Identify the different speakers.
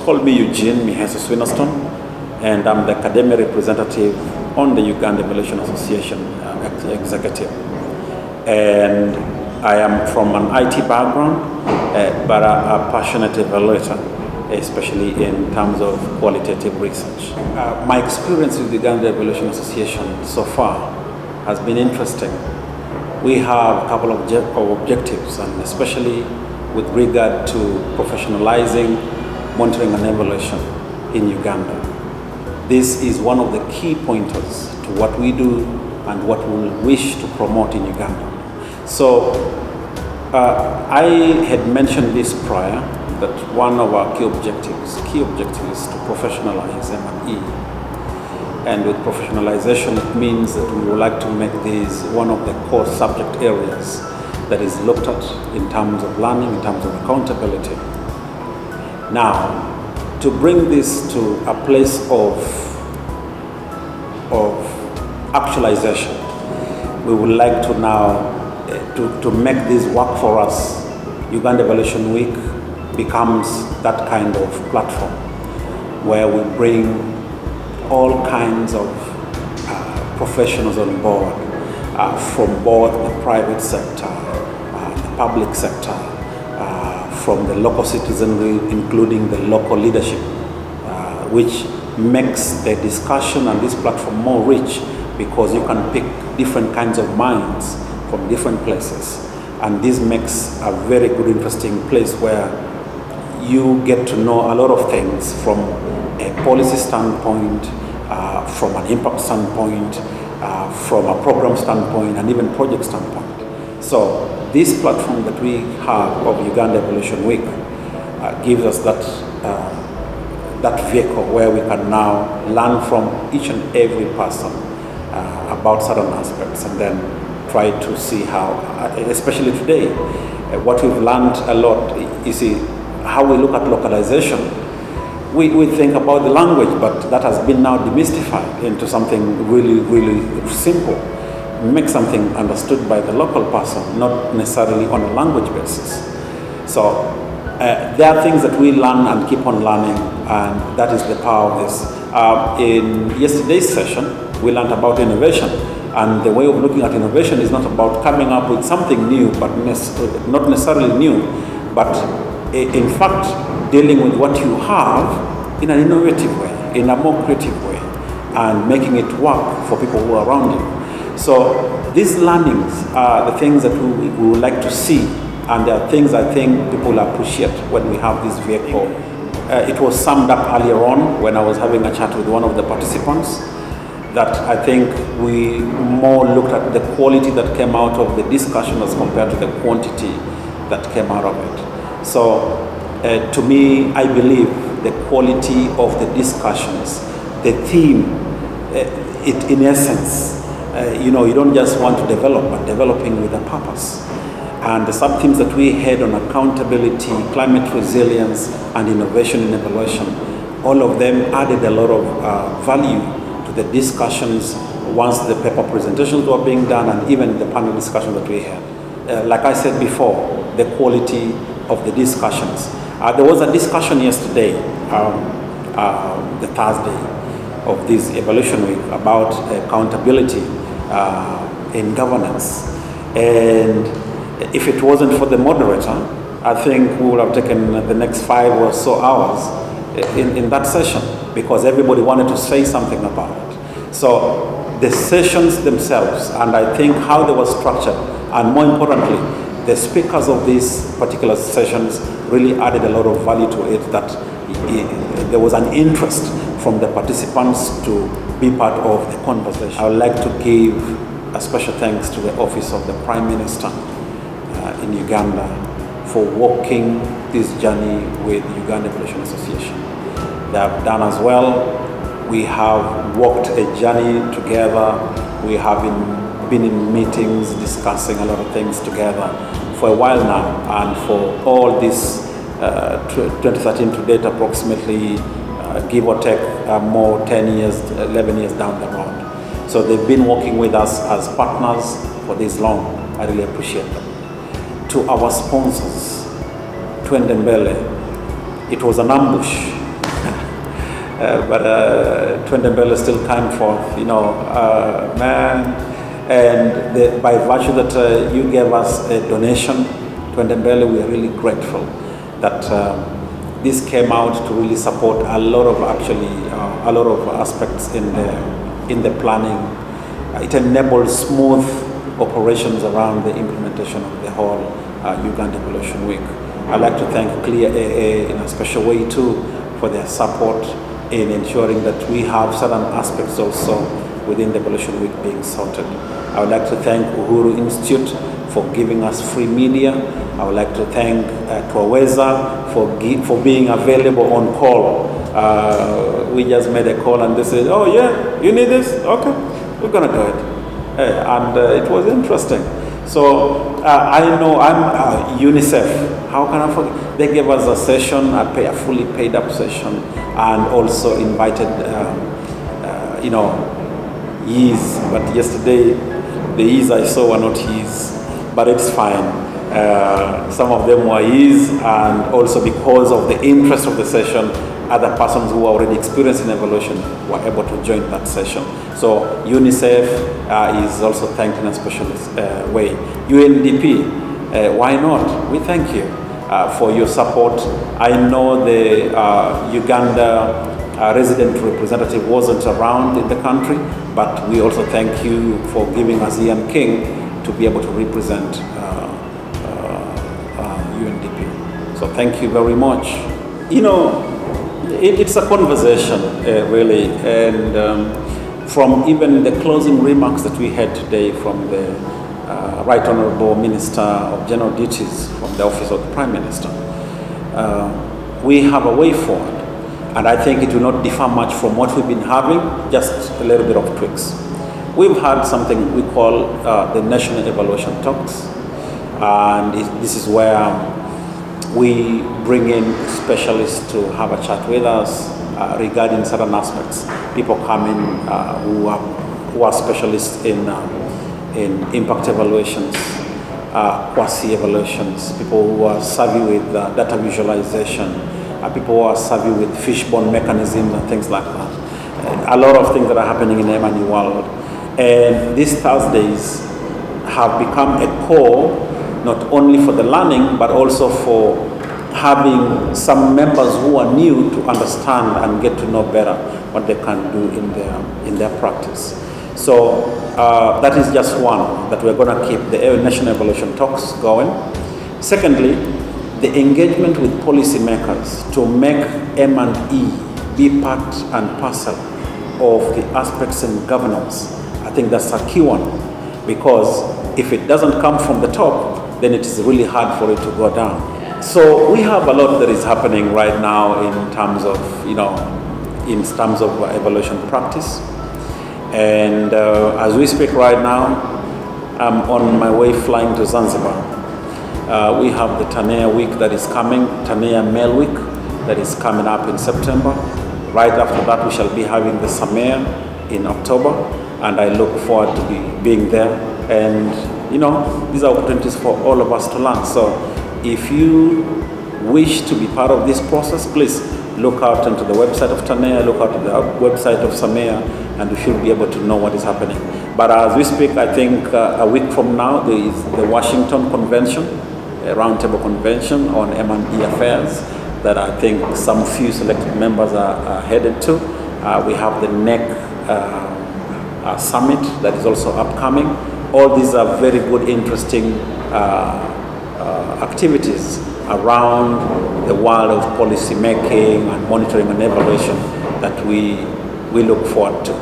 Speaker 1: call me Eugene Miheso, and I'm the academic representative on the Uganda Evaluation Association executive. And I am from an IT background, but a passionate evaluator, especially in terms of qualitative research. My experience with the Uganda Evaluation Association so far has been interesting. We have a couple of objectives, and especially with regard to professionalizing monitoring and evaluation in Uganda. This is one of the key pointers to what we do and what we wish to promote in Uganda. So I had mentioned this prior, that one of our key objectives is to professionalize M&E. And with professionalization, it means that we would like to make this one of the core subject areas that is looked at in terms of learning, in terms of accountability. Now, to bring this to a place of actualization, we would like to now to make this work for us. Uganda Evaluation Week becomes that kind of platform where we bring all kinds of professionals on board, from both the private sector, the public sector, from the local citizenry, including the local leadership, which makes the discussion and this platform more rich, because you can pick different kinds of minds from different places. And this makes a very good, interesting place where you get to know a lot of things from a policy standpoint, from an impact standpoint, from a program standpoint, and even project standpoint. So this platform that we have of Uganda Evaluation Week gives us that vehicle where we can now learn from each and every person about certain aspects, and then try to see how, especially today, what we've learned a lot, you see, how we look at localization. We think about the language, but that has been now demystified into something really, really simple. Make something understood by the local person, not necessarily on a language basis. So there are things that we learn and keep on learning, and that is the power of this. In yesterday's session, we learned about innovation, and the way of looking at innovation is not about coming up with something new, but not necessarily new, but in fact dealing with what you have in an innovative way, in a more creative way, and making it work for people who are around you. So these learnings are the things that we would like to see, and there are things I think people appreciate when we have this vehicle. It was summed up earlier on when I was having a chat with one of the participants, that I think we more looked at the quality that came out of the discussion as compared to the quantity that came out of it. So to me, I believe the quality of the discussions, the theme, it in essence, you don't just want to develop, but developing with a purpose. And the sub-themes that we had on accountability, climate resilience, and innovation in evaluation, all of them added a lot of value to the discussions once the paper presentations were being done, and even the panel discussion that we had. Like I said before, the quality of the discussions. There was a discussion yesterday, the Thursday of this evaluation week, about accountability in governance. And if it wasn't for the moderator, I think we would have taken the next 5 or so hours in that session, because everybody wanted to say something about it. So the sessions themselves, and I think how they were structured, and more importantly, the speakers of these particular sessions really added a lot of value to it, that there was an interest from the participants to be part of the conversation. I would like to give a special thanks to the Office of the Prime Minister in Uganda for walking this journey with the Uganda Evaluation Association. They have done as well. We have walked a journey together. We have been in meetings discussing a lot of things together for a while now, and for all this 2013 to date, approximately give or take more 10 years, 11 years down the road. So they've been working with us as partners for this long. I really appreciate them. To our sponsors, Twendembele, it was an ambush but Twendembele still came forth, man. And by virtue that you gave us a donation, Twendembele, we are really grateful that this came out to really support a lot of aspects in the planning. It enables smooth operations around the implementation of the whole Uganda Evaluation Week. I'd like to thank Clear AA in a special way too for their support in ensuring that we have certain aspects also within the Evaluation Week being sorted. I would like to thank Uhuru Institute for giving us free media. I would like to thank Twaweza for being available on call. We just made a call and they said, oh yeah, you need this? Okay, we're gonna do it. And it was interesting. So I know I'm UNICEF. How can I forget? They gave us a session, a fully paid up session, and also invited, yeas. But yesterday, the yeas I saw were not yeas, but it's fine. Some of them were yeas, and also because of the interest of the session, other persons who are already experienced in evaluation were able to join that session. So UNICEF is also thanked in a special way. UNDP, why not? We thank you for your support. I know the Uganda resident representative wasn't around in the country, but we also thank you for giving us Ian King to be able to represent UNDP. So thank you very much. It's a conversation, really, and from even the closing remarks that we had today from the Right Honourable Minister of General Duties from the Office of the Prime Minister, we have a way forward, and I think it will not differ much from what we've been having, just a little bit of tweaks. We've had something we call the National Evaluation Talks, and this is where we bring in specialists to have a chat with us regarding certain aspects. People come in who are specialists in impact evaluations, quasi evaluations, people who are savvy with data visualization, people who are savvy with fishbone mechanisms and things like that. A lot of things that are happening in the M&E world. And these Thursdays have become a core not only for the learning, but also for having some members who are new to understand and get to know better what they can do in their practice. So that is just one that we're going to keep the National Evaluation Talks going. Secondly, the engagement with policymakers to make M&E be part and parcel of the aspects in governance. I think that's a key one, because if it doesn't come from the top, then it is really hard for it to go down. So we have a lot that is happening right now in terms of, evaluation practice. And as we speak right now, I'm on my way flying to Zanzibar. We have the Tanea week that is coming, Tanea Male Week that is coming up in September. Right after that, we shall be having the Samea in October, and I look forward to being there. And these are opportunities for all of us to learn. So if you wish to be part of this process, please look out into the website of Tanea, look out to the website of Samea, and you should be able to know what is happening. But as we speak, I think a week from now, there is the Washington Convention, a roundtable convention on M&E affairs that I think some few selected members are headed to. We have the NEC summit that is also upcoming. All these are very good, interesting activities around the world of policy making and monitoring and evaluation that we look forward to.